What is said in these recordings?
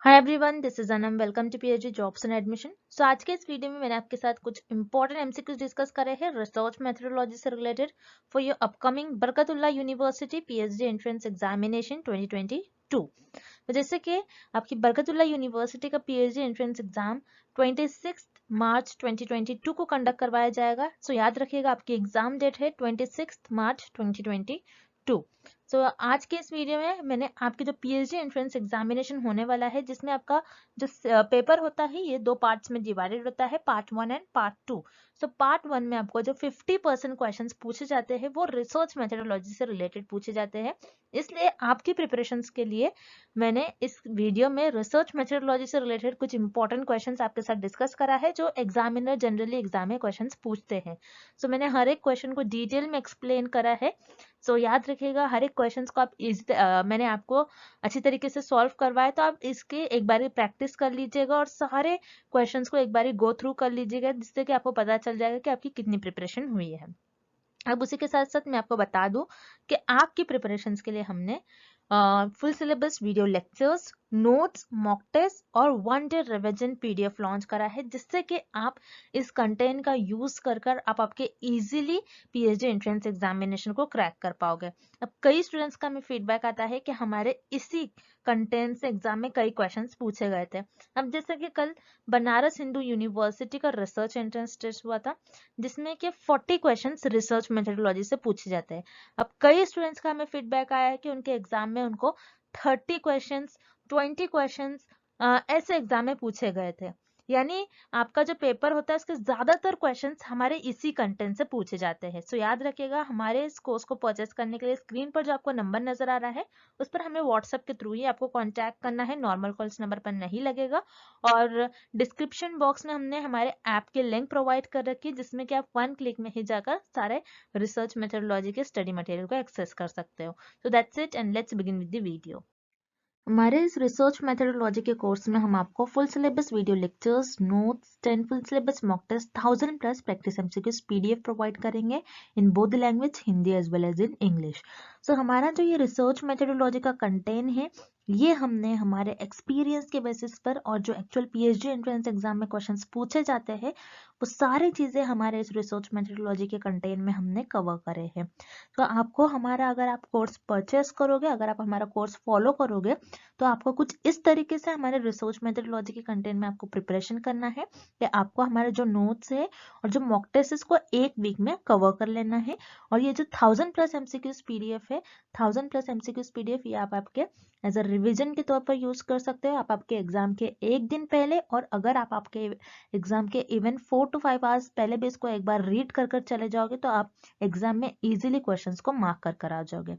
Hi everyone, this is Anam. Welcome to PhD jobs and admission. So आज के इस video में मैंने आपके साथ कुछ इंपॉर्टेंट एमसीक्यूज डिस्कस करे हैं रिसर्च मेथोडोलॉजी से related for your upcoming Barkatullah university PhD entrance examination 2022। तो जैसे कि आपकी बरकतुल्लाह यूनिवर्सिटी का पीएचडी एंट्रेंस एग्जाम 26 मार्च 2022 को कंडक्ट करवाया जाएगा। सो याद रखिएगा, आपकी एग्जाम डेट है 26 मार्च 2022। सो आज के इस वीडियो में मैंने आपके जो पीएचडी एंट्रेंस एग्जामिनेशन होने वाला है, जिसमें आपका जो पेपर होता है ये दो पार्ट्स में डिवाइडेड होता है, part 1 and part 2। So part 1 में आपको जो 50% क्वेश्चंस पूछे जाते हैं वो रिसर्च मेथोडोलॉजी से रिलेटेड पूछे जाते हैं। इसलिए आपकी प्रिपरेशंस के लिए मैंने इस वीडियो में रिसर्च मेथोडोलॉजी से रिलेटेड कुछ इंपॉर्टेंट क्वेश्चंस आपके साथ डिस्कस करा है जो एग्जामिनर जनरली एग्जाम में क्वेश्चंस पूछते हैं। सो मैंने हर एक क्वेश्चन को डिटेल में एक्सप्लेन करा है। सो याद रखिएगा, हर एक क्वेश्चंस को आप मैंने आपको अच्छी तरीके से सॉल्व करवाया, तो आप इसके एक बारी प्रैक्टिस कर लीजिएगा और सारे क्वेश्चंस को एक बारी गो थ्रू कर लीजिएगा, जिससे कि आपको पता चल जाएगा कि आपकी कितनी प्रिपरेशन हुई है। अब उसी के साथ साथ मैं आपको बता दूं कि आपकी प्रिपरेशंस के लिए हमने full syllabus video lectures, notes, mock test और 1 डे रिवीजन पीडीएफ लॉन्च करा है, जिससे कि आप इस कंटेंट का यूज कर आप आपके इजीली पीएचडी एंट्रेंस एग्जामिनेशन को क्रैक कर पाओगे। अब कई स्टूडेंट्स का हमें फीडबैक आता है कि हमारे इसी कंटेंट से एग्जाम में कई क्वेश्चंस पूछे गए थे। अब जैसे कि कल बनारस हिंदू यूनिवर्सिटी का रिसर्च एंट्रेंस टेस्ट हुआ था, जिसमें कि 40 क्वेश्चंस रिसर्च मेथोडोलॉजी से पूछे जाते हैं। अब कई स्टूडेंट्स का हमें फीडबैक आया है कि उनके एग्जाम में उनको 30 क्वेश्चंस, 20 क्वेश्चंस ऐसे एग्जाम में पूछे गए थे। यानी आपका जो पेपर होता है उसके ज्यादातर क्वेश्चंस हमारे इसी कंटेंट से पूछे जाते हैं। सो याद रखिएगा, हमारे इस कोर्स को परचेस करने के लिए स्क्रीन पर जो आपको नंबर नजर आ रहा है उस पर हमें व्हाट्सएप के थ्रू ही आपको कांटेक्ट करना है, नॉर्मल कॉल्स नंबर पर नहीं लगेगा। और डिस्क्रिप्शन बॉक्स में हमने हमारे ऐप के लिंक प्रोवाइड कर रखी है, जिसमें कि आप 1 क्लिक में ही जाकर सारे रिसर्च मेथोडोलॉजी के स्टडी मटेरियल को एक्सेस कर सकते हो। So that's it and let's begin with the video. हमारे इस रिसर्च मेथोडोलॉजी के कोर्स में हम आपको full syllabus video lectures, notes, 10 full syllabus mock test, 1000 plus practice MCQs PDF provide करेंगे in both language, Hindi as well as in English. So हमारा जो ये रिसर्च मेथोडोलॉजी का कंटेंट है, ये हमने हमारे एक्सपीरियंस के बेसिस पर और जो एक्चुअल पीएचडी एंट्रेंस एग्जाम में क्वेश्चंस पूछे जाते हैं वो सारी चीजें हमारे इस रिसर्च मेथोडोलॉजी के कंटेंट में हमने कवर करे हैं। तो आपको हमारा, अगर आप कोर्स परचेस करोगे, अगर आप हमारा कोर्स फॉलो करोगे, तो आपको कुछ इस तरीके से हमारे रिसर्च मेथोडोलॉजी के कंटेंट में आपको प्रिपरेशन करना है कि आपको हमारे जो नोट्स है और जो मॉक टेस्ट इसको एक वीक में कवर कर लेना है। और ये जो 1000 प्लस एमसीक्यूज पीडीएफ है, 1000 प्लस एमसीक्यूज पीडीएफ, ये आप आपके एज अ रिविजन के तौर पर यूज कर सकते हो। आप आपके एग्जाम के एक दिन पहले, और अगर आप आपके एग्जाम के इवन 4 to 5 आवर्स पहले भी इसको एक बार रीड कर चले जाओगे, तो आप एग्जाम में इजीली क्वेश्चंस को मार्क कर आ जाओगे।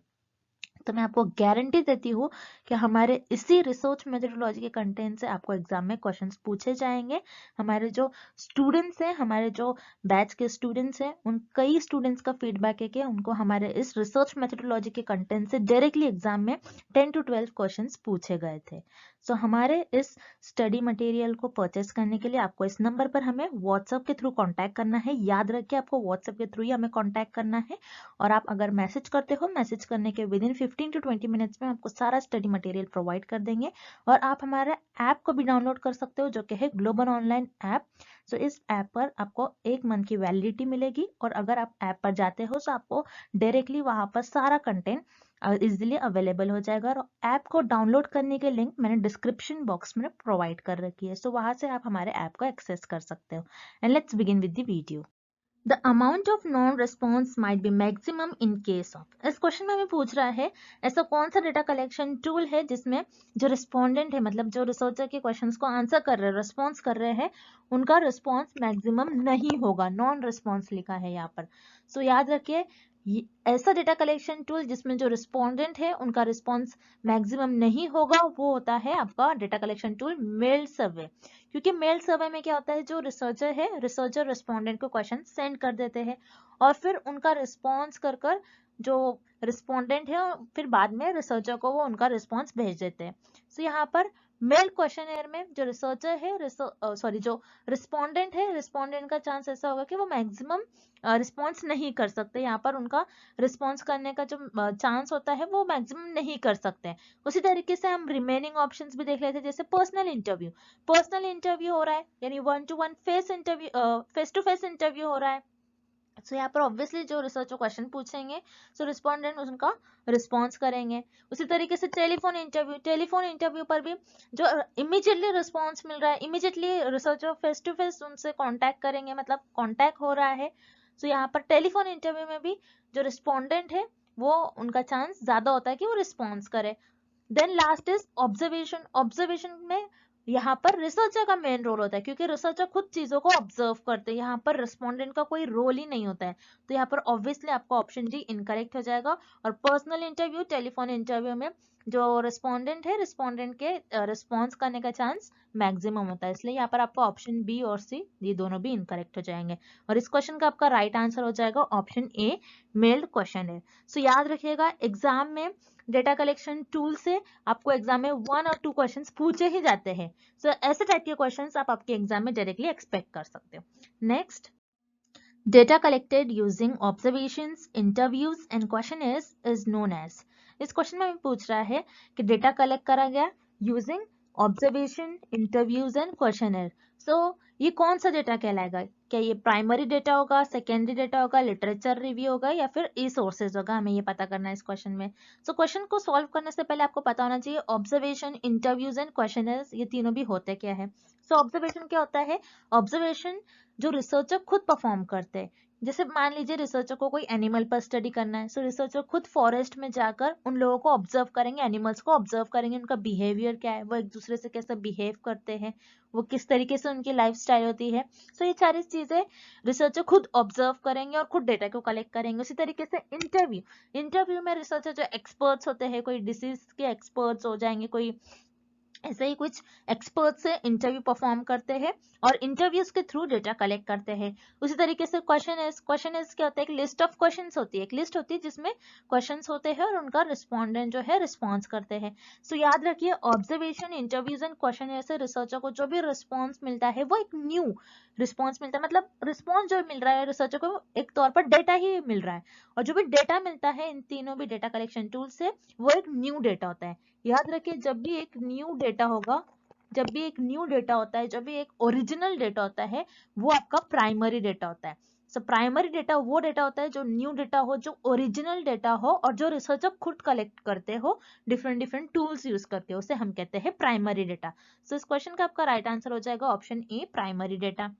तो मैं आपको गारंटी देती हूँ कि हमारे इसी रिसर्च मेथोडोलॉजी के कंटेंट से आपको एग्जाम में क्वेश्चंस पूछे जाएंगे। हमारे जो स्टूडेंट्स हैं, हमारे जो बैच के स्टूडेंट्स हैं, उन कई स्टूडेंट्स का फीडबैक है कि उनको हमारे इस रिसर्च मेथोडोलॉजी के कंटेंट से डायरेक्टली एग्जाम में 10 to 12 क्वेश्चंस पूछे गए थे। सो हमारे इस स्टडी मटेरियल को परचेस करने के लिए आपको इस नंबर पर हमें व्हाट्सएप के थ्रू कॉन्टैक्ट करना है। याद रखिए, आपको व्हाट्सएप के थ्रू ही हमें कॉन्टैक्ट करना है। और आप अगर मैसेज करते हो, मैसेज करने के विद इन 15 to 20 मिनट्स में आपको सारा स्टडी मटेरियल प्रोवाइड कर देंगे। और आप हमारे ऐप को भी डाउनलोड कर सकते हो, जो कि है ग्लोबल ऑनलाइन ऐप। सो इस ऐप पर आपको 1 मंथ की वैलिडिटी मिलेगी, और अगर आप ऐप पर जाते हो तो आपको डायरेक्टली वहां पर सारा कंटेंट इजिली अवेलेबल हो जाएगा। और ऐप को डाउनलोड करने के लिंक मैंने डिस्क्रिप्शन बॉक्स में प्रोवाइड कर रखी है। सो वहां से आप हमारे ऐप को एक्सेस कर सकते हो। And let's begin with the video. The amount of non-response might be maximum in case of। इस क्वेश्चन में हमें पूछ रहा है, ऐसा कौन सा डेटा कलेक्शन टूल है जिसमें जो रिस्पोंडेंट है, मतलब जो रिसर्चर के क्वेश्चंस को आंसर कर रहे हैं, रिस्पॉन्स कर रहे हैं, उनका रिस्पॉन्स मैक्सिमम नहीं होगा। नॉन रिस्पॉन्स लिखा है यहाँ पर। सो याद रखिए, ऐसा डेटा कलेक्शन टूल जिसमें जो रिस्पोंडेंट है उनका रिस्पॉन्स मैक्सिमम नहीं होगा, वो होता है आपका डेटा कलेक्शन टूल मेल सर्वे। क्योंकि मेल सर्वे में क्या होता है, जो रिसर्चर है, रिसर्चर रिस्पोंडेंट को क्वेश्चन सेंड कर देते हैं और फिर उनका रिस्पॉन्स कर जो रिस्पोंडेंट है फिर बाद में रिसर्चर को वो उनका रिस्पॉन्स भेज देते हैं। सो यहाँ पर मेल क्वेश्चनर में जो रिसर्चर है जो रिस्पोंडेंट है, रिस्पोंडेंट का चांस ऐसा होगा कि वो मैक्सिमम रिस्पॉन्स नहीं कर सकते, यहाँ पर उनका रिस्पॉन्स करने का जो चांस होता है वो मैक्सिमम नहीं कर सकते। उसी तरीके से हम रिमेनिंग ऑप्शंस भी देख लेते हैं, जैसे पर्सनल इंटरव्यू हो रहा है, यानी 1-to-1 face to face interview हो रहा है। सो यहाँ पर ऑब्वियसली जो रिसर्चर क्वेश्चन पूछेंगे सो रिस्पोंडेंट उनका रिस्पॉन्स करेंगे। उसी तरीके से टेलीफोन इंटरव्यू पर भी जो इमीडिएटली रिस्पॉन्स मिल रहा है, immediately researcher face to face उनसे कांटेक्ट करेंगे, मतलब कांटेक्ट हो रहा है। सो यहाँ पर टेलीफोन इंटरव्यू में भी जो रिस्पोंडेंट है वो उनका चांस ज्यादा होता है कि वो रिस्पॉन्स करे। देन लास्ट इज ऑब्जर्वेशन में यहाँ पर रिसर्चर का मेन रोल होता है, क्योंकि रिसर्चर खुद चीजों को ऑब्जर्व करते हैं, यहाँ पर रिस्पोंडेंट का कोई रोल ही नहीं होता है। तो यहाँ पर ऑब्वियसली आपका ऑप्शन डी इनकरेक्ट हो जाएगा। और पर्सनल इंटरव्यू, टेलीफोन इंटरव्यू में जो रिस्पोंडेंट है, रिस्पोंडेंट के रिस्पॉन्स करने का चांस मैक्सिमम होता है, इसलिए यहाँ पर आपका ऑप्शन बी और सी ये दोनों भी इनकरेक्ट हो जाएंगे। और इस क्वेश्चन का आपका राइट आंसर हो जाएगा ऑप्शन ए, मेल्ड क्वेश्चन है। सो याद रखिएगा एग्जाम में डेटा कलेक्शन टूल से आपको एग्जाम में 1 और 2 क्वेश्चंस पूछे ही जाते हैं। सो ऐसे टाइप के क्वेश्चंस आप आपके एग्जाम में डायरेक्टली एक्सपेक्ट कर सकते हो। Next, data collected using observations, interviews and questionnaires is known as. इस क्वेश्चन में पूछ रहा है कि डेटा कलेक्ट करा गया using observation, interviews and questionnaire. So ये कौन सा डेटा कहलाएगा? क्या ये प्राइमरी डेटा होगा, सेकेंडरी डेटा होगा, लिटरेचर रिव्यू होगा या फिर ई सोर्सेज होगा? हमें ये पता करना है इस क्वेश्चन में। सो क्वेश्चन को सॉल्व करने से पहले आपको पता होना चाहिए ऑब्जर्वेशन, इंटरव्यूज एंड क्वेश्चनर्स ये तीनों भी होते क्या है। सो ऑब्जर्वेशन क्या होता है? ऑब्जर्वेशन जो रिसर्चर खुद परफॉर्म करते हैं, जैसे मान लीजिए रिसर्चर को कोई एनिमल पर स्टडी करना है, सो रिसर्चर खुद फॉरेस्ट में जाकर उन लोगों को ऑब्जर्व करेंगे, एनिमल्स को ऑब्जर्व करेंगे, उनका बिहेवियर क्या है, वो एक दूसरे से कैसे बिहेव करते हैं, वो किस तरीके से उनकी लाइफस्टाइल होती है। सो ये सारी चीजें रिसर्चर खुद ऑब्जर्व करेंगे और खुद डेटा को कलेक्ट करेंगे। उसी तरीके से इंटरव्यू में रिसर्चर जो एक्सपर्ट्स होते हैं, कोई डिसीज के एक्सपर्ट्स हो जाएंगे, कोई ऐसे ही कुछ एक्सपर्ट से इंटरव्यू परफॉर्म करते हैं और इंटरव्यूज के थ्रू डेटा कलेक्ट करते हैं। उसी तरीके से क्वेश्चन इज क्या होता है? एक लिस्ट ऑफ क्वेश्चंस होती है, एक लिस्ट होती है जिसमें क्वेश्चंस होते हैं और उनका रिस्पोंडेंट जो है रिस्पॉन्स करते हैं। सो याद रखिए ऑब्जर्वेशन, इंटरव्यूज एंड क्वेश्चन से रिसर्चर को जो भी रिस्पॉन्स मिलता है वो एक न्यू रिस्पॉन्स मिलता है, मतलब रिस्पॉन्स जो मिल रहा है रिसर्चर को एक तौर पर डेटा ही मिल रहा है, और जो भी डेटा मिलता है इन तीनों भी डेटा कलेक्शन टूल से वो एक न्यू डेटा होता है। याद रखिए जब भी एक न्यू डेटा होता है, जब भी एक ओरिजिनल डेटा होता है, वो आपका प्राइमरी डेटा होता है। सो प्राइमरी डेटा वो डेटा होता है जो न्यू डेटा हो, जो ओरिजिनल डेटा हो और जो रिसर्चर खुद कलेक्ट करते हो डिफरेंट टूल्स यूज करते हो, उसे हम कहते हैं प्राइमरी डेटा। सो इस क्वेश्चन का आपका राइट आंसर हो जाएगा ऑप्शन ए, प्राइमरी डेटा।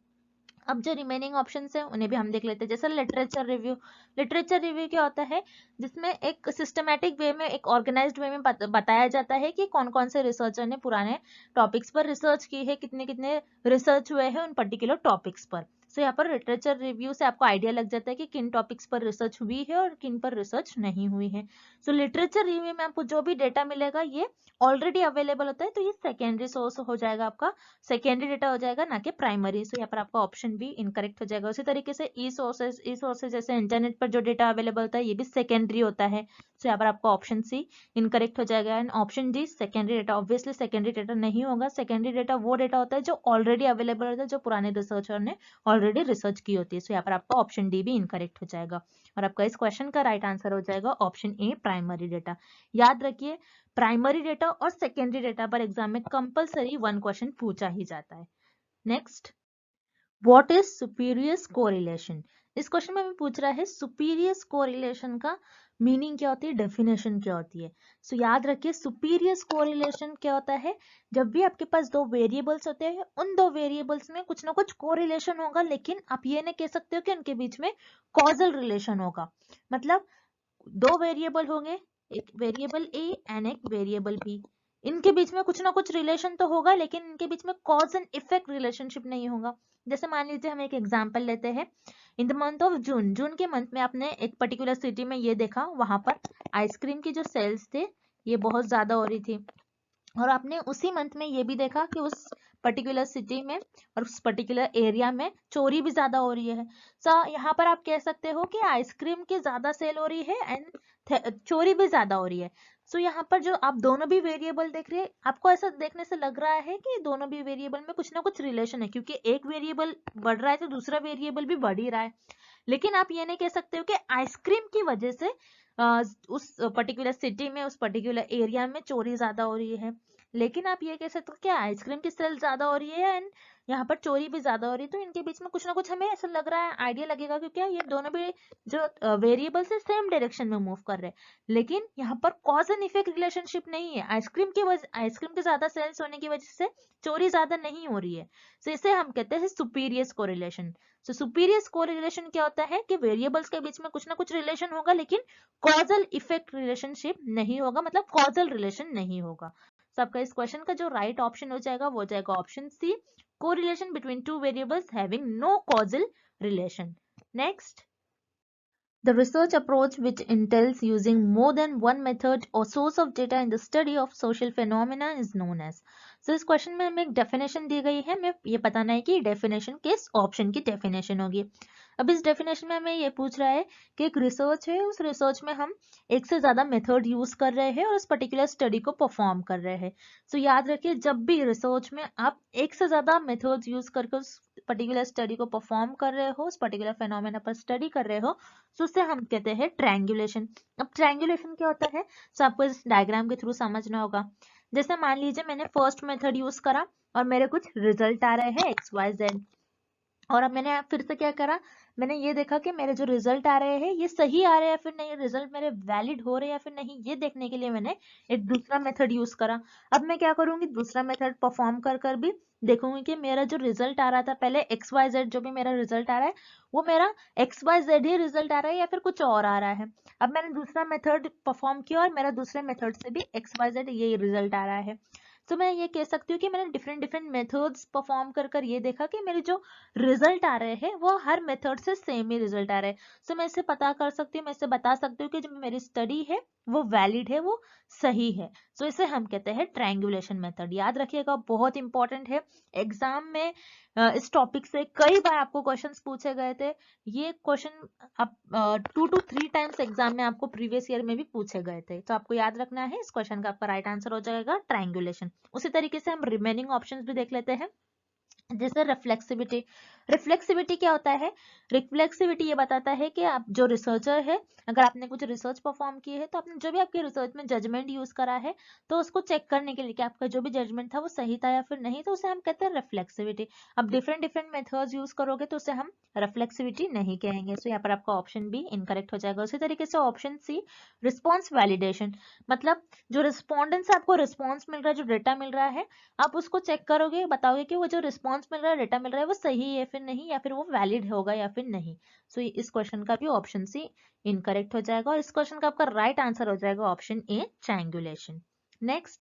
अब जो रिमेनिंग ऑप्शंस है उन्हें भी हम देख लेते हैं, जैसे लिटरेचर रिव्यू क्या होता है? जिसमें एक सिस्टमैटिक वे में, एक ऑर्गेनाइज्ड वे में बताया जाता है कि कौन कौन से रिसर्चर ने पुराने टॉपिक्स पर रिसर्च की है, कितने कितने रिसर्च हुए हैं उन पर्टिकुलर टॉपिक्स पर। सो यहाँ पर लिटरेचर रिव्यू से आपको आइडिया लग जाता है कि किन टॉपिक्स पर रिसर्च हुई है और किन पर रिसर्च नहीं हुई है। सो लिटरेचर रिव्यू में आपको जो भी डेटा मिलेगा ये ऑलरेडी अवेलेबल होता है, तो ये सेकेंडरी सोर्स हो जाएगा, आपका सेकेंडरी डेटा हो जाएगा, ना कि प्राइमरी। सो यहाँ पर आपका ऑप्शन भी इनकरेक्ट हो जाएगा। उसी तरीके से ई सोर्सेज जैसे इंटरनेट पर जो डेटा अवेलेबल होता है ये भी सेकेंडरी होता है। सो यहाँ पर आपका ऑप्शन सी इनकरेक्ट हो जाएगा and option D secondary data. Obviously secondary data नहीं होगा, सेकेंडरी डेटा वो डेटा होता है जो ऑलरेडी अवेलेबल होता है, जो पुराने रिसर्चर ने ऑलरेडी रिसर्च की होती है। सो यहाँ पर आपका ऑप्शन डी भी इनकरेक्ट हो जाएगा और आपका इस क्वेश्चन का राइट आंसर हो जाएगा ऑप्शन ए, प्राइमरी डेटा। याद रखिए प्राइमरी डेटा और सेकेंडरी डेटा पर एग्जाम में कंपलसरी 1 क्वेश्चन पूछा ही जाता है। Next, what is spurious correlation? इस क्वेश्चन में हमें पूछ रहा है सुपीरियस कोरिलेशन का मीनिंग क्या होती है, डेफिनेशन क्या होती है। सो याद रखिए सुपीरियस कोरिलेशन क्या होता है? जब भी आपके पास 2 वेरिएबल्स होते हैं, उन 2 वेरिएबल्स में कुछ ना कुछ कोरिलेशन होगा, लेकिन आप ये नहीं कह सकते हो कि उनके बीच में कॉजल रिलेशन होगा। मतलब 2 वेरिएबल होंगे, एक वेरिएबल ए एंड एक वेरिएबल बी, इनके बीच में कुछ ना कुछ रिलेशन तो होगा, लेकिन इनके बीच में कॉज एंड इफेक्ट रिलेशनशिप नहीं होगा। जैसे मान लीजिए हम एक एग्जांपल लेते हैं, in the month of June के मंथ में आपने एक पर्टिकुलर सिटी में ये देखा, वहां पर आइसक्रीम की जो सेल्स थे ये बहुत ज्यादा हो रही थी, और आपने उसी मंथ में ये भी देखा कि उस पर्टिकुलर सिटी में और उस पर्टिकुलर एरिया में चोरी भी ज्यादा हो रही है। सो यहाँ पर आप कह सकते हो कि आइसक्रीम की ज्यादा सेल हो रही है एंड चोरी भी ज्यादा हो रही है। सो यहाँ पर जो आप दोनों भी वेरिएबल देख रहे हैं, आपको ऐसा देखने से लग रहा है कि दोनों भी वेरिएबल में कुछ ना कुछ रिलेशन है, क्योंकि एक वेरिएबल बढ़ रहा है तो दूसरा वेरिएबल भी बढ़ ही रहा है। लेकिन आप ये नहीं कह सकते हो कि आइसक्रीम की वजह से उस पर्टिकुलर सिटी में, उस पर्टिकुलर एरिया में चोरी ज्यादा हो रही है। लेकिन आप ये कह सकते हो कि आइसक्रीम की सेल ज्यादा हो रही है एंड यहाँ पर चोरी भी ज्यादा हो रही है। तो इनके बीच में कुछ ना कुछ हमें ऐसा लग रहा है, आइडिया लगेगा, क्योंकि ये दोनों भी जो वेरिएबल्स है सेम डायरेक्शन में मूव कर रहे हैं। लेकिन यहाँ पर कॉज एंड इफेक्ट रिलेशनशिप नहीं है। आइसक्रीम के ज्यादा सेल्स होने की वजह से चोरी ज्यादा नहीं हो रही है। तो इसे हम कहते हैं सुपीरियर कोरिलेशन। तो सुपीरियर कोरिलेशन क्या होता है कि वेरिएबल्स के बीच में कुछ ना कुछ रिलेशन होगा, लेकिन कॉजल इफेक्ट रिलेशनशिप नहीं होगा, मतलब कॉजल रिलेशन नहीं होगा। तो आपका इस क्वेश्चन का जो राइट ऑप्शन हो जाएगा वो जाएगा option C, correlation between two variables having no causal relation. Next, the research approach which entails using more than one method or source of data in the study of social phenomena is known as। So इस question में हमें एक definition दी गई है, हमें ये बताना है कि डेफिनेशन किस ऑप्शन की डेफिनेशन होगी। अब इस डेफिनेशन में हमें ये पूछ रहा है कि एक रिसर्च है, उस रिसर्च में हम एक से ज्यादा मेथड यूज कर रहे हैं और उस पर्टिकुलर स्टडी को परफॉर्म कर रहे हैं। सो याद रखिए, जब भी रिसर्च में आप एक से ज्यादा मेथड्स यूज करके उस पर्टिकुलर स्टडी को परफॉर्म कर रहे हो, उस पर्टिकुलर फेनोमेना पर स्टडी कर रहे हो, तो उसे हम कहते हैं ट्रायंगुलेशन। अब ट्रायंगुलेशन क्या होता है, तो आपको इस डायग्राम के थ्रू समझना होगा। जैसे मान लीजिए मैंने फर्स्ट मेथड यूज करा और मेरे कुछ रिजल्ट आ रहे हैं एक्स वाई जेड, और अब मैंने फिर से क्या करा, मैंने ये देखा कि मेरे जो रिजल्ट आ रहे हैं ये सही आ रहे हैं या फिर नहीं, रिजल्ट मेरे वैलिड हो रहे हैं या फिर नहीं, ये देखने के लिए मैंने एक दूसरा मेथड यूज करा। अब मैं क्या करूंगी, दूसरा मेथड परफॉर्म कर कर भी देखूंगी कि मेरा जो रिजल्ट आ रहा था पहले एक्स वाई जेड, जो भी मेरा रिजल्ट आ रहा है वो मेरा एक्स वाई जेड ही रिजल्ट आ रहा है या फिर कुछ और आ रहा है। अब मैंने दूसरा मेथड परफॉर्म किया और मेरा दूसरे मेथड से भी एक्स वाई जेड यही रिजल्ट आ रहा है। तो मैं ये कह सकती हूँ कि मैंने डिफरेंट डिफरेंट मेथड्स परफॉर्म कर कर ये देखा कि मेरे जो रिजल्ट आ रहे हैं वो हर मेथड से सेम ही रिजल्ट आ रहे हैं। सो मैं इसे पता कर सकती हूँ, मैं इसे बता सकती हूँ कि जो मेरी स्टडी है वो वैलिड है, वो सही है। सो इसे हम कहते हैं ट्रायंगुलेशन मेथड। याद रखिएगा, बहुत इंपॉर्टेंट है। एग्जाम में इस टॉपिक से कई बार आपको क्वेश्चंस पूछे गए थे। ये क्वेश्चन आप 2 to 3 टाइम्स एग्जाम में आपको प्रीवियस ईयर में भी पूछे गए थे, तो आपको याद रखना है। इस क्वेश्चन का आपका राइट आंसर हो जाएगा ट्रायंगुलेशन। उसी तरीके से हम रिमेनिंग ऑप्शंस भी देख लेते हैं। जैसे रिफ्लेक्सिविटी। रिफ्लेक्सिविटी क्या होता है, रिफ्लेक्सिविटी ये बताता है कि आप जो रिसर्चर है, अगर आपने कुछ रिसर्च परफॉर्म की है तो आपने जो भी आपके रिसर्च में जजमेंट यूज करा है, तो उसको चेक करने के लिए कि आपका जो भी जजमेंट था वो सही था या फिर नहीं, तो उसे हम कहते हैं रिफ्लेक्सिविटी। अब डिफरेंट डिफरेंट मेथड्स यूज करोगे तो उसे हम रिफ्लेक्सिविटी नहीं कहेंगे। सो यहाँ पर आपका ऑप्शन बी इनकरेक्ट हो जाएगा। उसी तरीके से ऑप्शन सी, रिस्पॉन्स वैलिडेशन। मतलब जो रिस्पॉन्डेंट से आपको रिस्पॉन्स मिल रहा है, जो डेटा मिल रहा है, आप उसको चेक करोगे, बताओगे कि वो जो रिस्पॉन्स मिल रहा है, डेटा मिल रहा है, वो सही है फिर नहीं, या फिर वो वैलिड होगा या फिर नहीं। सो इस क्वेश्चन का भी ऑप्शन सी इनकरेक्ट हो जाएगा और इस क्वेश्चन का आपका राइट आंसर हो जाएगा option A, triangulation. Next,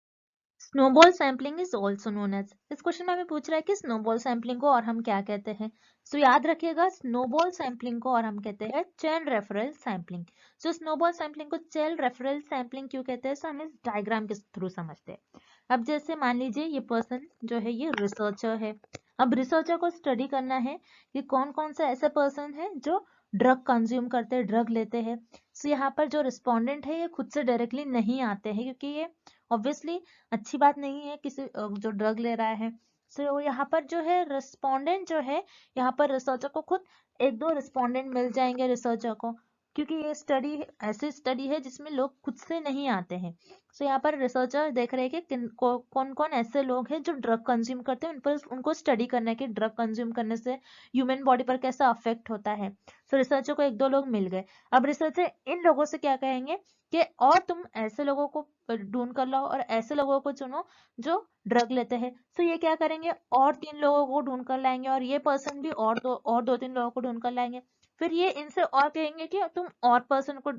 snowball sampling is also known as. इस क्वेश्चन में हमें पूछ रहा है कि स्नोबॉल सैम्पलिंग को और हम क्या कहते हैं। सो याद रखिएगा, स्नोबॉल सैम्पलिंग को और हम कहते हैं चेन रेफरल सैम्पलिंग। सो स्नोबॉल सैम्पलिंग को चेन रेफरल सैम्पलिंग क्यों कहते हैं, सो हम इस डायग्राम के थ्रू समझते हैं। अब जैसे मान लीजिए ये पर्सन जो है ये रिसर्चर है। अब रिसर्चर को स्टडी करना है कि कौन कौन से ऐसे पर्सन है जो ड्रग कंज्यूम करते हैं, ड्रग लेते हैं। सो यहाँ पर जो रिस्पोंडेंट है ये खुद से डायरेक्टली नहीं आते हैं, क्योंकि ये ऑब्वियसली अच्छी बात नहीं है किसी जो ड्रग ले रहा है। सो यहाँ पर जो है रिस्पोंडेंट जो है, यहाँ पर रिसर्चर को खुद एक दो रिस्पोंडेंट मिल जाएंगे रिसर्चर को, क्योंकि ये स्टडी ऐसी स्टडी है जिसमें लोग खुद से नहीं आते हैं। सो यहाँ पर रिसर्चर देख रहे हैं कि कौन कौन ऐसे लोग हैं जो ड्रग कंज्यूम करते हैं, उन पर उनको स्टडी करना है कि ड्रग कंज्यूम करने से ह्यूमन बॉडी पर कैसा अफेक्ट होता है। सो रिसर्चर को एक दो लोग मिल गए। अब रिसर्चर इन लोगों से क्या कहेंगे कि और तुम ऐसे लोगों को ढूंढ कर लाओ और ऐसे लोगों को चुनो जो ड्रग लेते हैं। सो ये क्या करेंगे, और 3 लोगों को ढूंढ कर लाएंगे और ये पर्सन भी और दो तीन लोगों को ढूंढ कर लाएंगे। फिर ये इनसे और कहेंगे कि तुम और पर्सन को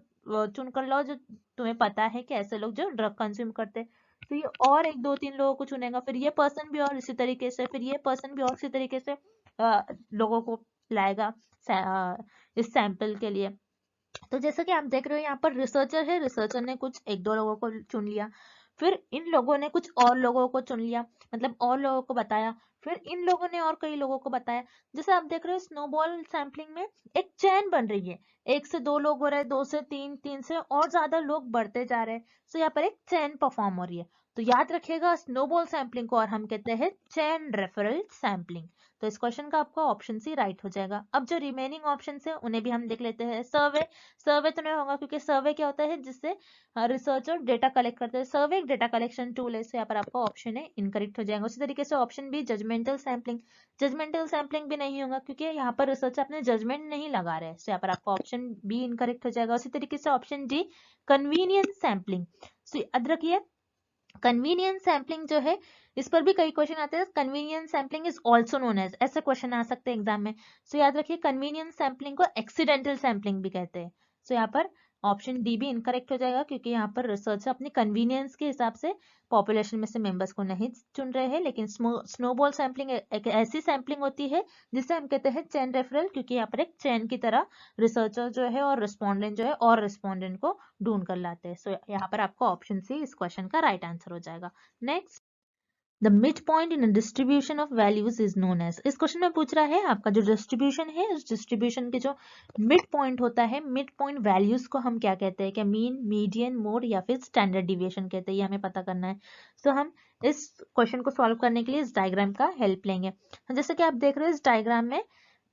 चुन कर लाओ जो तुम्हें पता है कि ऐसे लोग जो ड्रग कंज्यूम करते हैं। तो ये और एक दो तीन लोगों को चुनेगा, फिर ये पर्सन भी और इसी तरीके से, फिर ये पर्सन भी और इसी तरीके से लोगों को लाएगा इस सैंपल के लिए। तो जैसा कि आप देख रहे हो यहाँ पर रिसर्चर है, रिसर्चर ने कुछ एक दो लोगों को चुन लिया। फिर इन लोगों ने कुछ और लोगों को चुन लिया, मतलब और लोगों को बताया, फिर इन लोगों ने और कई लोगों को बताया। जैसे आप देख रहे हो स्नोबॉल सैम्पलिंग में एक चैन बन रही है, 1 से 2 लोग हो रहे हैं, 2 से 3, 3 से और ज्यादा लोग बढ़ते जा रहे हैं। तो यहाँ पर एक चैन परफॉर्म हो रही है। तो याद रखिएगा स्नोबॉल सैम्पलिंग को और हम कहते हैं चैन रेफरल सैम्पलिंग। तो इस क्वेश्चन का आपका ऑप्शन सी राइट हो जाएगा। अब जो रिमेनिंग ऑप्शन है उन्हें भी हम देख लेते हैं। सर्वे, सर्वे तो नहीं होगा क्योंकि सर्वे क्या होता है जिससे रिसर्चर डेटा कलेक्ट करते हैं। सर्वे एक डेटा कलेक्शन टूल है, इससे यहाँ पर आपका ऑप्शन है इनकरेक्ट हो जाएगा। उसी तरीके से option B judgmental sampling, judgmental sampling भी नहीं होगा क्योंकि यहाँ पर रिसर्चर अपने जजमेंट नहीं लगा रहे हैं, इससे यहाँ पर आपका ऑप्शन बी इनकरेक्ट हो जाएगा। उसी तरीके से ऑप्शन डी कन्वीनियंस सैम्पलिंग, याद रखिए कन्वीनियंस सैम्पलिंग जो है इस पर भी कई क्वेश्चन आते हैं। Convenience sampling is also known as, ऐसे क्वेश्चन आ सकते हैं एग्जाम में। सो याद रखिए कन्वीनियंस सैम्पलिंग को एक्सीडेंटल सैम्पलिंग भी कहते हैं। सो यहाँ पर ऑप्शन डी भी इनकरेक्ट हो जाएगा क्योंकि यहाँ पर रिसर्चर अपनी कन्वीनियंस के हिसाब से पॉपुलेशन में से मेंबर्स को नहीं चुन रहे हैं। लेकिन स्नोबॉल सैम्पलिंग एक ऐसी सैम्पलिंग होती है जिसे हम कहते हैं चेन रेफरल, क्योंकि यहाँ पर एक चेन की तरह रिसर्चर जो है और रिस्पोंडेंट जो है और रिस्पोंडेंट को ढूंढ कर लाते हैं। सो यहाँ पर आपका ऑप्शन सी इस क्वेश्चन का राइट आंसर हो जाएगा। Next, the mid point in distribution of values is known as. इस क्वेश्चन में पूछ रहा है आपका जो डिस्ट्रीब्यूशन है, उस डिस्ट्रीब्यूशन के जो मिड पॉइंट होता है, मिड पॉइंट वैल्यूज को हम क्या कहते हैं, क्या मीन, मीडियन, मोड या फिर स्टैंडर्ड डिविएशन कहते हैं, ये हमें पता करना है। तो हम इस क्वेश्चन को सॉल्व करने के लिए इस डायग्राम का हेल्प लेंगे। जैसे कि आप देख रहे हो इस डायग्राम में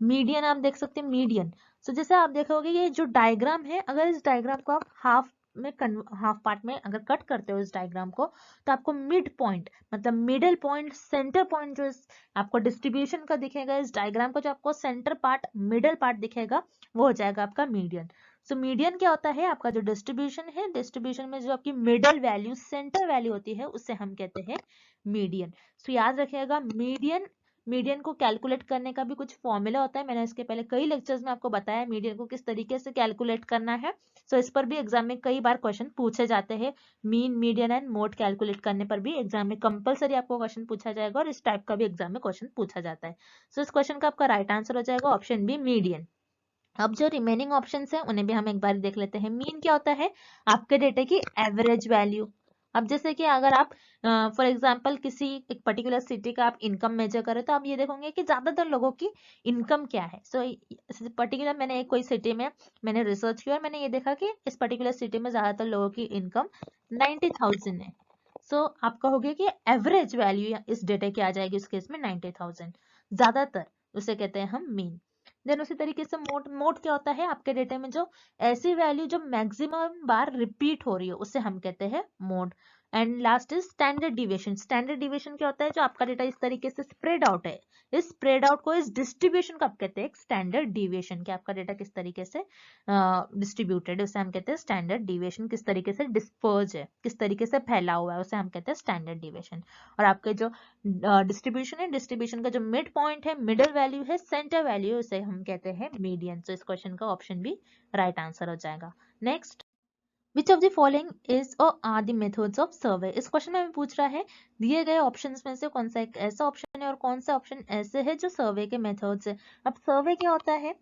मीडियन आप देख सकते हैं, मीडियन। सो जैसे आप देखोगे ये जो डायग्राम है, अगर इस डायग्राम को आप हाफ पार्ट में अगर कट करते हो इस डायग्राम को, तो आपको मिड पॉइंट मतलब मिडिल पॉइंट, सेंटर पॉइंट जो आपको डिस्ट्रीब्यूशन का दिखेगा इस डायग्राम का, जो आपको सेंटर पार्ट, मिडिल पार्ट दिखेगा वो हो जाएगा आपका मीडियन। सो मीडियन क्या होता है, आपका जो डिस्ट्रीब्यूशन है, डिस्ट्रीब्यूशन में जो आपकी मिडिल वैल्यू, सेंटर वैल्यू होती है उससे हम कहते हैं मीडियन। सो याद रखिएगा मीडियन, मीडियन को कैलकुलेट करने का भी कुछ फॉर्मूला होता है। मैंने इसके पहले कई लेक्चर्स में आपको बताया मीडियन को किस तरीके से कैलकुलेट करना है। सो इस पर भी एग्जाम में कई बार क्वेश्चन पूछे जाते हैं। Mean, median and mode calculate करने पर भी एग्जाम में कंपलसरी आपको क्वेश्चन पूछा जाएगा और इस टाइप का भी एग्जाम में क्वेश्चन पूछा जाता है। सो इस क्वेश्चन का आपका राइट आंसर हो जाएगा ऑप्शन बी, मीडियन। अब जो रिमेनिंग ऑप्शंस हैं उन्हें भी हम एक बार देख लेते हैं। मीन क्या होता है, आपके डेटा की एवरेज वैल्यू। अब जैसे कि अगर आप फॉर एग्जांपल किसी एक पर्टिकुलर सिटी का आप इनकम मेजर करें तो आप ये देखोगे कि ज्यादातर लोगों की इनकम क्या है। सो पर्टिकुलर मैंने कोई सिटी में मैंने रिसर्च किया और मैंने ये देखा कि इस पर्टिकुलर सिटी में ज्यादातर लोगों की इनकम 90,000 है। सो आप कहोगे कि एवरेज वैल्यू इस डेटा की आ जाएगी उस केस में 90,000, ज्यादातर, उसे कहते हैं हम मीन। देन उसी तरीके से मोड, मोड क्या होता है, आपके डेटा में जो ऐसी वैल्यू जो मैक्सिमम बार रिपीट हो रही है उसे हम कहते हैं mode. And last is standard deviation. Standard deviation क्या होता है, जो आपका डेटा इस तरीके से स्प्रेड आउट है, इस स्प्रेड आउट को, इस डिस्ट्रीब्यूशन को आप कहते हैं स्टैंडर्ड डिविएशन, कि आपका डेटा किस तरीके से डिस्ट्रीब्यूटेड है उसे हम कहते हैं स्टैंडर्ड डिविएशन। किस तरीके से डिस्पर्ज है, किस तरीके से फैला हुआ है उसे हम कहते हैं स्टैंडर्ड डिविएशन। और आपके जो डिस्ट्रीब्यूशन है, डिस्ट्रीब्यूशन का जो मिड पॉइंट है, मिडिल वैल्यू है, सेंटर वैल्यू, उसे हम कहते हैं मीडियन। तो इस क्वेश्चन का ऑप्शन भी राइट आंसर हो जाएगा। Next, which of the following is और are the methods of survey. इस क्वेश्चन में हमें पूछ रहा है दिए गए ऑप्शंस में से कौन सा एक ऐसा ऑप्शन है और कौन सा ऑप्शन ऐसे है जो सर्वे के मेथड्स है। अब सर्वे क्या होता है,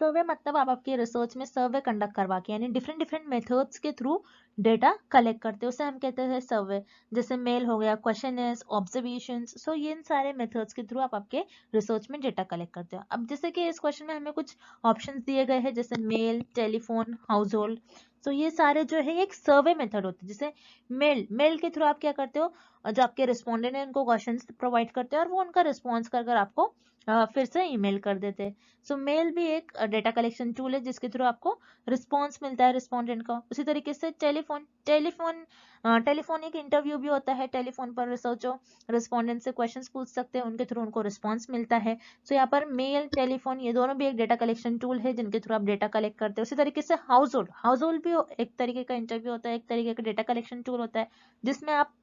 सर्वे मतलब आप आपके रिसर्च में सर्वे कंडक्ट करवा के, यानी डिफरेंट डिफरेंट मेथड्स के थ्रू डेटा कलेक्ट करते हैं, उसे हम कहते हैं सर्वे। जैसे मेल हो गया, क्वेश्चनर्स, ऑब्जर्वेशंस। सो ये इन सारे मेथड्स के थ्रू आप आपके रिसर्च में डेटा कलेक्ट करते हो। अब जैसे कि इस क्वेश्चन में हमें कुछ ऑप्शंस दिए गए हैं, जैसे मेल, टेलीफोन, हाउस होल्ड। तो ये सारे जो है एक सर्वे मेथड होते हैं। जैसे मेल, मेल के थ्रू आप क्या करते हो, जो आपके रिस्पोंडेंट है उनको क्वेश्चंस प्रोवाइड करते हैं और वो उनका रिस्पॉन्स कर कर आपको फिर से ईमेल कर देते हैं। सो मेल भी एक डेटा कलेक्शन टूल है जिसके थ्रू आपको रिस्पॉन्स मिलता है रिस्पोंडेंट का। उसी तरीके से टेलीफोन, टेलीफोन एक इंटरव्यू भी होता है। टेलीफोन पर रिसर्चर रिस्पोंडेंट से क्वेश्चंस पूछ सकते हैं, उनके थ्रू उनको रिस्पॉन्स मिलता है। सो यहाँ पर मेल, टेलीफोन ये दोनों भी एक डेटा कलेक्शन टूल है जिनके थ्रू आप डेटा कलेक्ट करते हैं। उसी तरीके से हाउस होल्ड, हाउस होल्ड भी एक तरीके का इंटरव्यू होता है, एक तरीके का डेटा कलेक्शन टूल होता है जिसमें आप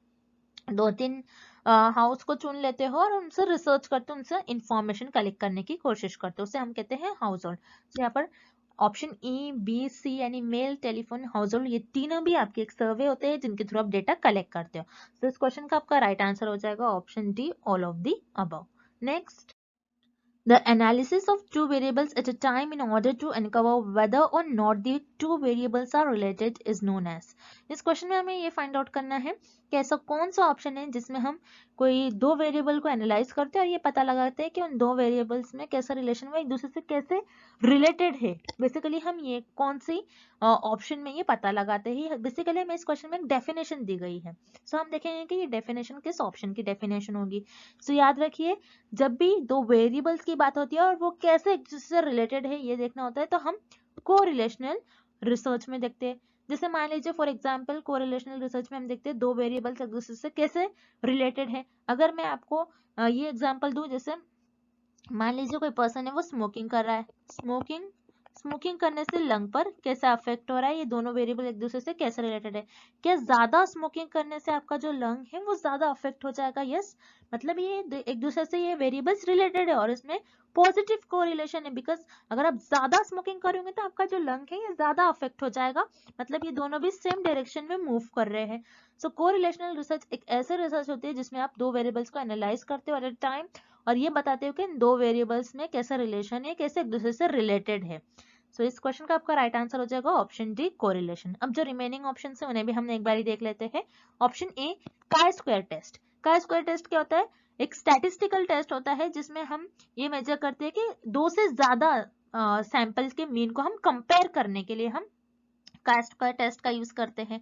2-3 हाउस को चुन लेते हो और उनसे रिसर्च करते हो, उनसे इंफॉर्मेशन कलेक्ट करने की कोशिश करते हो, उसे हम कहते हैं हाउस होल्ड। तो यहाँ पर ऑप्शन ई, बी, सी यानी मेल, टेलीफोन, हाउस होल्ड ये तीनों भी आपके एक सर्वे होते हैं जिनके थ्रू आप डेटा कलेक्ट करते हो। तो इस क्वेश्चन का आपका राइट आंसर हो जाएगा option D, all of the above. Next, the analysis of two variables at a time in order to uncover whether or not the two variables are related is known as। इस question में हमें ये find out करना है कैसा कौन सा option है जिसमें हम कोई दो वेरिएबल को एनालाइज करते हैं और ये पता लगाते हैं कि उन दो वेरिएबल्स में कैसा रिलेशन है, एक दूसरे से कैसे रिलेटेड है। बेसिकली हम ये कौन सी ऑप्शन में ये पता लगाते हैं। बेसिकली हमें इस क्वेश्चन में एक डेफिनेशन दी गई है, सो हम देखेंगे कि ये डेफिनेशन किस ऑप्शन की डेफिनेशन होगी। सो याद रखिए, जब भी दो वेरिएबल्स की बात होती है और वो कैसे एक दूसरे से रिलेटेड है ये देखना होता है, तो हम कोरिलेशनल रिसर्च में देखते हैं। जैसे मान लीजिए फॉर एग्जांपल कोरिलेशनल रिसर्च में हम देखते हैं दो वेरिएबल्स एक दूसरे से कैसे रिलेटेड है। अगर मैं आपको ये एग्जांपल दूं, जैसे मान लीजिए कोई पर्सन है वो स्मोकिंग कर रहा है, स्मोकिंग करने से लंग पर कैसा अफेक्ट हो रहा है, ये दोनों वेरिएबल एक दूसरे से कैसे रिलेटेड है। क्या ज्यादा स्मोकिंग करने से आपका जो लंग है वो ज्यादा अफेक्ट हो जाएगा? यस, मतलब ये एक दूसरे से ये वेरिएबल्स रिलेटेड है और इसमें पॉजिटिव कोरिलेशन है, बिकॉज अगर आप ज्यादा स्मोकिंग करोगे तो आपका जो लंग है ये ज्यादा अफेक्ट हो जाएगा, मतलब ये दोनों भी सेम डायरेक्शन में मूव कर रहे हैं। सो कोरिलेशनल रिसर्च एक ऐसे रिसर्च होती है जिसमें आप दो वेरिएबल्स को एनालाइज करते हो एट अ टाइम और ये बताते हो कि इन दो वेरिएबल्स में कैसा रिलेशन है, कैसे एक दूसरे से रिलेटेड है। सो इस क्वेश्चन का आपका राइट आंसर हो जाएगा ऑप्शन डी, कोरिलेशन। अब जो रिमेनिंग ऑप्शन है उन्हें भी हमने एक बार देख लेते हैं। Option A, chi square test. Chi square test क्या होता है? एक स्टैटिस्टिकल टेस्ट होता है जिसमें हम ये मेजर करते हैं कि दो से ज्यादा सैंपल्स के मीन को हम कंपेयर करने के लिए हम काई स्क्वायर टेस्ट का यूज करते हैं।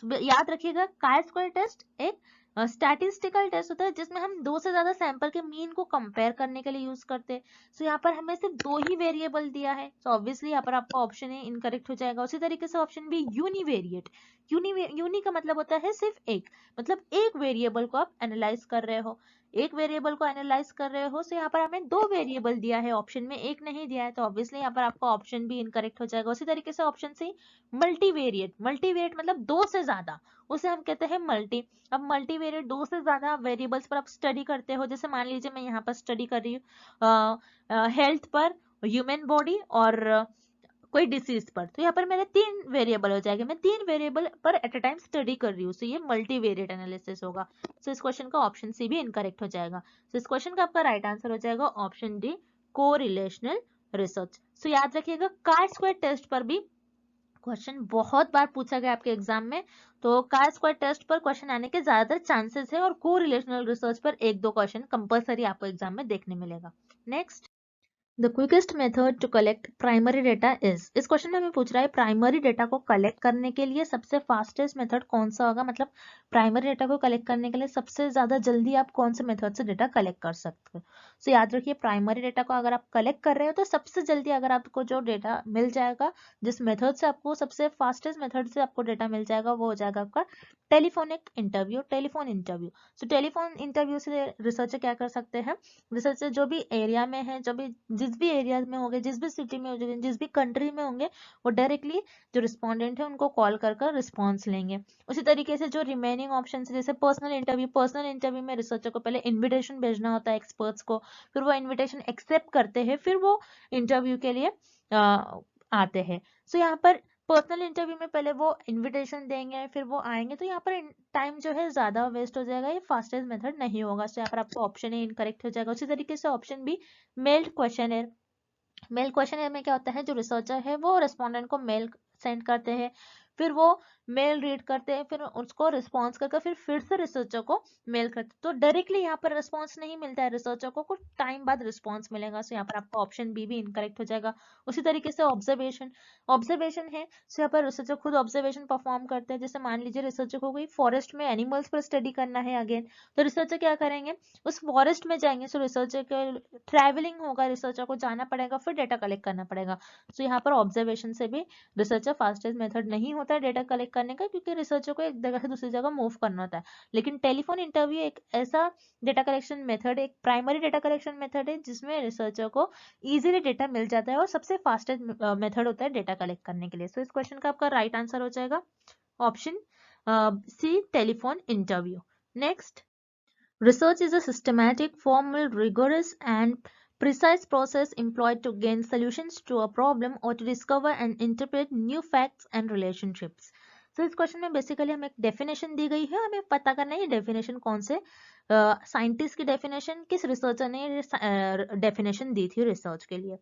याद रखिएगा, काई स्क्वायर टेस्ट एक स्टैटिस्टिकल टेस्ट होता है जिसमें हम दो से ज्यादा सैंपल के मीन को कंपेयर करने के लिए यूज करते हैं। सो यहाँ पर हमें सिर्फ दो ही वेरिएबल दिया है, सो ऑब्वियसली यहाँ पर आपका ऑप्शन ए इनकरेक्ट हो जाएगा। उसी तरीके से ऑप्शन बी, यूनिवेरिएट। यूनी का मतलब होता है सिर्फ एक, मतलब एक वेरिएबल को आप एनालाइज कर रहे हो, एक वेरिएबल को एनालाइज कर रहे हो। सो यहाँ पर हमें दो वेरिएबल दिया है, ऑप्शन में एक नहीं दिया है, तो ऑब्वियसली यहाँ पर आपका ऑप्शन भी इनकरेक्ट हो जाएगा। उसी तरीके से ऑप्शन सी, मल्टीवेरिएट। मल्टीवेरिएट मतलब दो से ज्यादा, उसे हम कहते हैं मल्टी। अब मल्टीवेरिएट दो से ज्यादा वेरिएबल्स पर आप स्टडी करते हो, जैसे मान लीजिए मैं यहाँ पर स्टडी कर रही हूँ हेल्थ पर, ह्यूमन बॉडी और कोई डिसीज पर, तो यहाँ पर मेरे तीन वेरिएबल हो जाएंगे, मैं तीन वेरिएबल पर एट अ टाइम स्टडी कर रही हूँ, सो ये मल्टीवेरिएट एनालिसिस होगा। सो इस क्वेश्चन का ऑप्शन सी भी इनकरेक्ट हो जाएगा। सो इस क्वेश्चन का आपका राइट आंसर हो जाएगा ऑप्शन डी, कोरिलेशनल रिसर्च। सो याद रखिएगा, काई स्क्वायर टेस्ट पर भी क्वेश्चन बहुत बार पूछा गया आपके एग्जाम में, तो काई स्क्वायर टेस्ट पर क्वेश्चन आने के ज्यादातर चांसेस है और कोरिलेशनल रिसर्च पर एक दो क्वेश्चन कंपलसरी आपको एग्जाम में देखने मिलेगा। Next, the quickest method to collect primary data is. इस क्वेश्चन में हमें पूछ रहा है प्राइमरी डेटा को कलेक्ट करने के लिए सबसे फास्टेस्ट मेथड कौन सा होगा, मतलब प्राइमरी डेटा को कलेक्ट करने के लिए सबसे ज्यादा जल्दी आप कौन से मेथड से डेटा कलेक्ट कर सकते हो। सो याद रखिए, प्राइमरी डेटा को अगर आप कलेक्ट कर रहे हो तो सबसे जल्दी अगर आपको जो डेटा मिल जाएगा, जिस मेथड से आपको सबसे फास्टेस्ट मेथड से आपको डेटा मिल जाएगा, वो हो जाएगा आपका टेलीफोनिक इंटरव्यू, टेलीफोन इंटरव्यू। सो टेलीफोन इंटरव्यू से रिसर्चर क्या कर सकते हैं, रिसर्चर जो भी एरिया में है, जो भी जिस भी एरिया में होंगे, जिस भी सिटी में होंगे, जिस भी कंट्री में होंगे, वो डायरेक्टली जो रिस्पोंडेंट है उनको कॉल कर रिस्पॉन्स लेंगे। उसी तरीके से जो रिमेनिंग ऑप्शन है, जैसे पर्सनल इंटरव्यू में रिसर्चर को पहले इन्विटेशन भेजना होता है एक्सपर्ट्स को, फिर वो इन्विटेशन एक्सेप्ट करते हैं, फिर वो इंटरव्यू के लिए आते हैं। सो यहाँ पर पर्सनल इंटरव्यू में पहले वो इनविटेशन देंगे, फिर वो आएंगे, तो यहाँ पर टाइम जो है ज्यादा वेस्ट हो जाएगा, ये फास्टेस्ट मेथड नहीं होगा। तो यहाँ पर आपको ऑप्शन ए इनकरेक्ट हो जाएगा। उसी तरीके से option B, mailed questionnaire. Mail questionnaire में क्या होता है, जो रिसर्चर है वो रेस्पोंडेंट को मेल सेंड करते हैं, फिर वो मेल रीड करते हैं, फिर उसको रिस्पॉन्स करके फिर से रिसर्चर को मेल करते हैं। तो डायरेक्टली यहाँ पर रिस्पॉन्स नहीं मिलता है रिसर्चर को, कुछ टाइम बाद रिस्पॉन्स मिलेगा। सो यहाँ पर आपका ऑप्शन बी भी इनकरेक्ट हो जाएगा। उसी तरीके से ऑब्जर्वेशन है, सो यहाँ पर रिसर्चर खुद ऑब्जर्वेशन परफॉर्म करते हैं। जैसे मान लीजिए रिसर्चर को कोई फॉरेस्ट में एनिमल्स पर स्टडी करना है अगेन, तो रिसर्चर क्या करेंगे, उस फॉरेस्ट में जाएंगे। सो रिसर्चर के ट्रैवलिंग होगा, रिसर्चर को जाना पड़ेगा, फिर डेटा कलेक्ट करना पड़ेगा। सो यहाँ पर ऑब्जर्वेशन से भी रिसर्चर फास्टेस्ट मेथड नहीं होता है डेटा कलेक्ट करने का, क्योंकि रिसर्चर को एक जगह से दूसरी जगह मूव करना होता है। लेकिन टेलीफोन इंटरव्यू एक ऐसा डेटा कलेक्शन मेथड, एक प्राइमरी डेटा कलेक्शन मेथड है जिसमें रिसर्चर को इजीली डेटा मिल जाता है और सबसे फास्टेस्ट मेथड होता है डेटा कलेक्ट करने के लिए। सो इस क्वेश्चन का आपका राइट आंसर हो जाएगा option C, telephone interview. Next, research is a systematic, formal, rigorous, and precise process employed to gain solutions to a problem or to discover and interpret new facts and relationships. So इस question में basically हमें एक definition दी गई है, हमें पता करना है ये डेफिनेशन कौन से साइंटिस्ट की डेफिनेशन, किस रिसर्चर ने डेफिनेशन दी थी रिसर्च के लिए।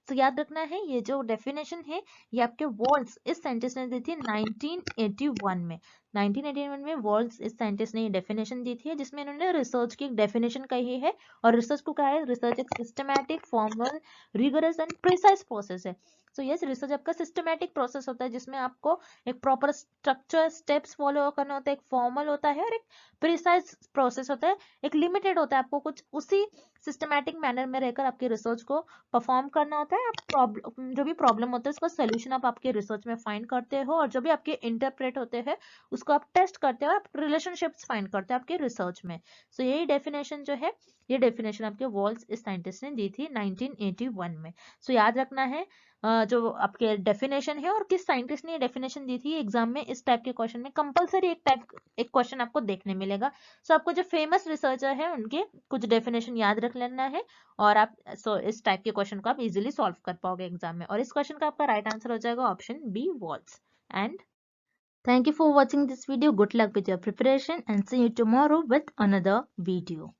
तो याद रखना है, ये जो डेफिनेशन है ये आपके वॉल्स इस साइंटिस्ट ने दी थी 1981 में। 1981 में वॉल्स इस साइंटिस्ट ने ये डेफिनेशन दी थी, जिसमें इन्होंने रिसर्च की एक डेफिनेशन कही है। और रिसर्च को कहा है, रिसर्च एक systematic, formal, rigorous and precise process है। सो यस, रिसर्च आपका सिस्टमैटिक प्रोसेस होता है, जिसमें आपको एक प्रॉपर स्ट्रक्चर, स्टेप्स फॉलो करना होता है, एक फॉर्मल होता है और एक प्रिसाइज प्रोसेस होता है, एक लिमिटेड होता है। आपको कुछ उसी सिस्टमैटिक मैनर में रहकर आपकी रिसर्च को परफॉर्म करना होता है। आप प्रॉब्लम, जो भी प्रॉब्लम होता है उसका सोल्यूशन आप आपके रिसर्च में फाइंड करते हो, और जो भी आपके इंटरप्रेट होते हैं उसको आप टेस्ट करते हो, आप रिलेशनशिप्स फाइंड करते हो आपके रिसर्च में। सो यही डेफिनेशन जो है, ये डेफिनेशन आपके वॉल्स इस साइंटिस्ट ने दी थी 1981 में। सो याद रखना है जो आपके डेफिनेशन है और किस साइंटिस्ट ने ये डेफिनेशन दी थी। एग्जाम में इस टाइप के क्वेश्चन में कंपलसरी एक क्वेश्चन आपको देखने मिलेगा। सो आपको जो फेमस रिसर्चर है उनके कुछ डेफिनेशन याद रख लेना है, और आप इस टाइप के क्वेश्चन को आप इजीली सॉल्व कर पाओगे एग्जाम में। और इस क्वेश्चन का आपका राइट आंसर हो जाएगा option B, walls. And thank you for watching this video. Good luck with your preparation and see you tomorrow with another video.